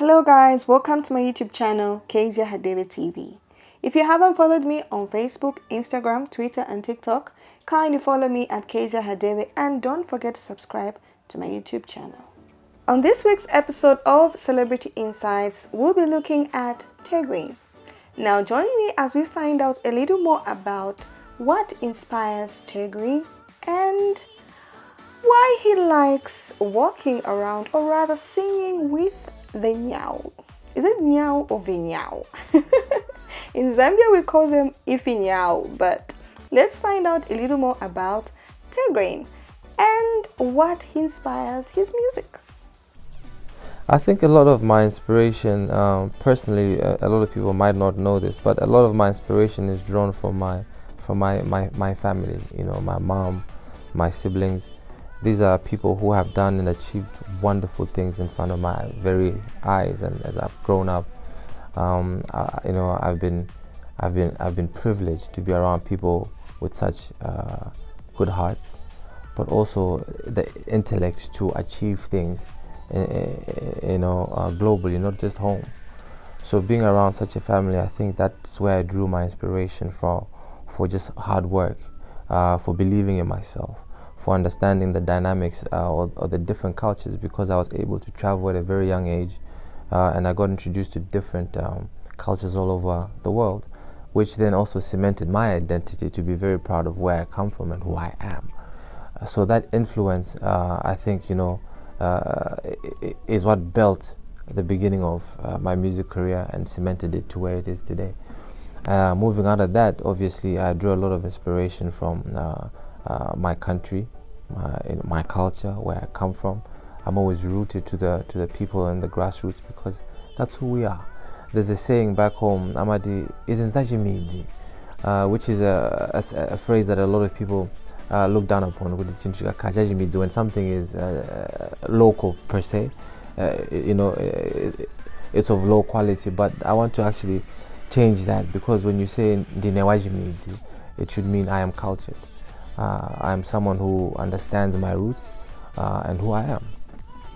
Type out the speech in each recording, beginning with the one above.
Hello guys, welcome to my YouTube channel, Kezia Hadebe TV. If you haven't followed me on Facebook, Instagram, Twitter and TikTok, kindly follow me at Kezia Hadebe and don't forget to subscribe to my YouTube channel. On this week's episode of Celebrity Insights, we'll be looking at Tay Grin. Now join me as we find out a little more about what inspires Tay Grin and why he likes walking around, or rather singing with the nyao. Is it nyao or vinyao? In Zambia we call them ifinyao, but let's find out a little more about Tay Grin and what inspires his music. I think a lot of my inspiration, personally, a lot of people might not know this, but a lot of my inspiration is drawn from my family. You know, my mom, my siblings. These are people who have done and achieved wonderful things in front of my very eyes, and as I've grown up, I've been privileged to be around people with such good hearts, but also the intellect to achieve things, globally, not just home. So being around such a family, I think that's where I drew my inspiration for just hard work, for believing in myself, for understanding the dynamics or the different cultures, because I was able to travel at a very young age, and I got introduced to different cultures all over the world, which then also cemented my identity to be very proud of where I come from and who I am. So that influence, I think, is what built the beginning of my music career and cemented it to where it is today. Moving out of that, obviously, I drew a lot of inspiration from my country, my culture, where I come from. I'm always rooted to the people and the grassroots, because that's who we are. There's a saying back home, Amadi isn't such a midi, which is a phrase that a lot of people look down upon, when something is local per se. It's of low quality, but I want to actually change that, because when you say Ndinewaji midi, it should mean I am cultured. I am someone who understands my roots and who I am,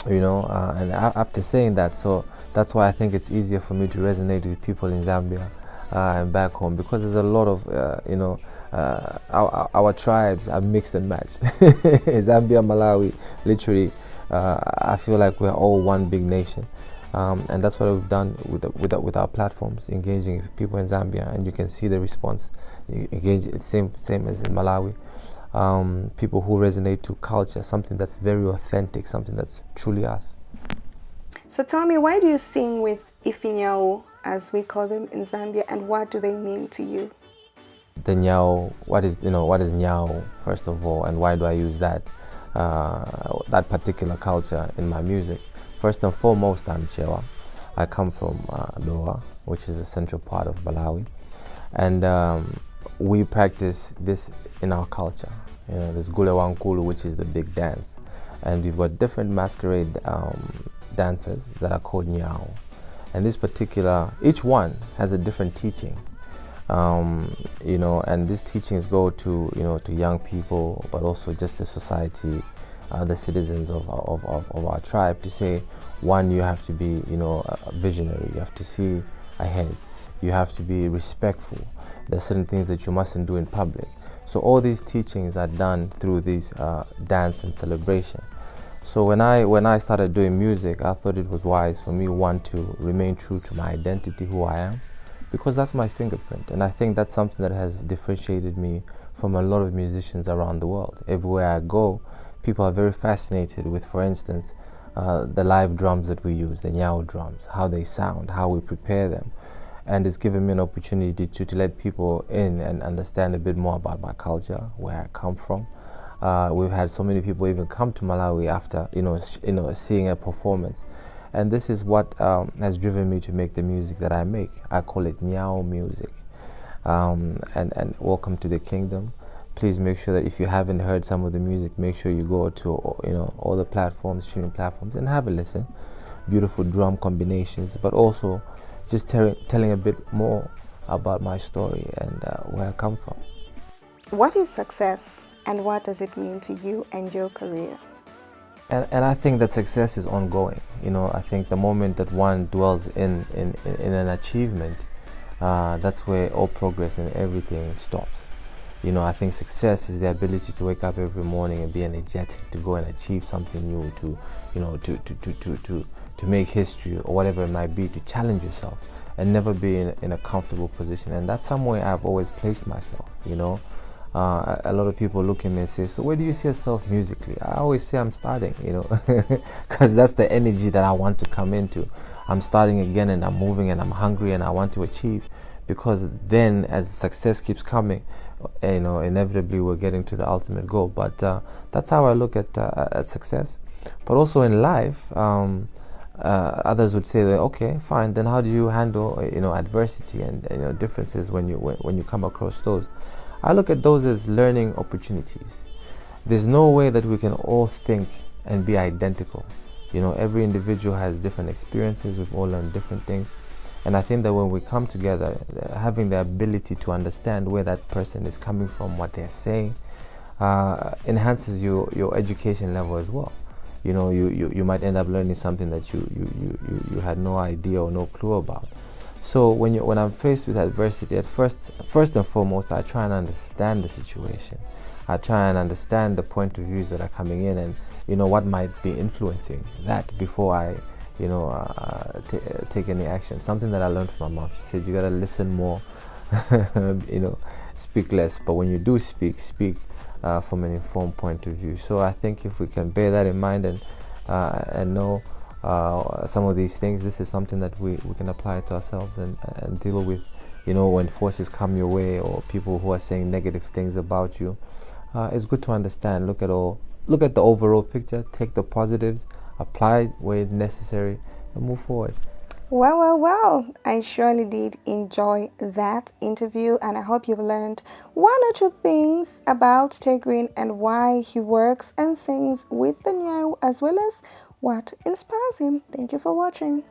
and after saying that, so that's why I think it's easier for me to resonate with people in Zambia and back home, because there's a lot of our tribes are mixed and matched. Zambia, Malawi, literally, I feel like we're all one big nation, and that's what we've done with our platforms, engaging with people in Zambia, and you can see the response. Engage same as in Malawi. People who resonate to culture, something that's very authentic, something that's truly us. So tell me, why do you sing with ifinyao, as we call them in Zambia, and what do they mean to you? The nyao, what is nyao, first of all, and why do I use that particular culture in my music? First and foremost, I'm Chewa. I come from Doha, which is the central part of Malawi, and we practice this in our culture. There's Gule Wankulu, which is the big dance, and we've got different masquerade dancers that are called nyao, and each one has a different teaching, and these teachings go to young people, but also just the society, the citizens of our tribe, to say, one, you have to be a visionary, you have to see ahead, you have to be respectful. There's certain things that you mustn't do in public. So all these teachings are done through this dance and celebration. So when I started doing music, I thought it was wise for me, one, to remain true to my identity, who I am, because that's my fingerprint. And I think that's something that has differentiated me from a lot of musicians around the world. Everywhere I go, people are very fascinated with, for instance, the live drums that we use, the nyao drums, how they sound, how we prepare them. And it's given me an opportunity to let people in and understand a bit more about my culture, where I come from. We've had so many people even come to Malawi after seeing a performance, and this is what has driven me to make the music that I make. I call it nyao music, and welcome to the kingdom. Please make sure that if you haven't heard some of the music, make sure you go to all the platforms, streaming platforms, and have a listen. Beautiful drum combinations, but also just telling a bit more about my story and where I come from. What is success, and what does it mean to you and your career? And I think that success is ongoing. I think the moment that one dwells in an achievement, that's where all progress and everything stops. I think success is the ability to wake up every morning and be energetic to go and achieve something new, to, to make history or whatever it might be, to challenge yourself and never be in a comfortable position. And that's somewhere I've always placed myself. A lot of people look at me and say, so where do you see yourself musically? I always say I'm starting, because that's the energy that I want to come into. I'm starting again, and I'm moving, and I'm hungry, and I want to achieve, because then as success keeps coming, inevitably we're getting to the ultimate goal. But that's how I look at success. But also in life, others would say that, okay, fine, then how do you handle adversity and differences when you come across those? I look at those as learning opportunities. There's no way that we can all think and be identical. Every individual has different experiences. We've all learned different things. And I think that when we come together, having the ability to understand where that person is coming from, what they're saying, enhances your education level as well. You might end up learning something that you had no idea or no clue about. So when I'm faced with adversity, at first and foremost, I try and understand the situation. I try and understand the point of views that are coming in, and what might be influencing that before I take any action. Something that I learned from my mom. She said you gotta listen more, speak less. But when you do speak from an informed point of view. So I think if we can bear that in mind and know some of these things, this is something that we can apply to ourselves and deal with. When forces come your way or people who are saying negative things about you, it's good to understand. Look at the overall picture. Take the positives, apply where necessary, and move forward. Well, well, well, I surely did enjoy that interview, and I hope you've learned one or two things about Tay Grin and why he works and sings with the Nyao, as well as what inspires him. Thank you for watching.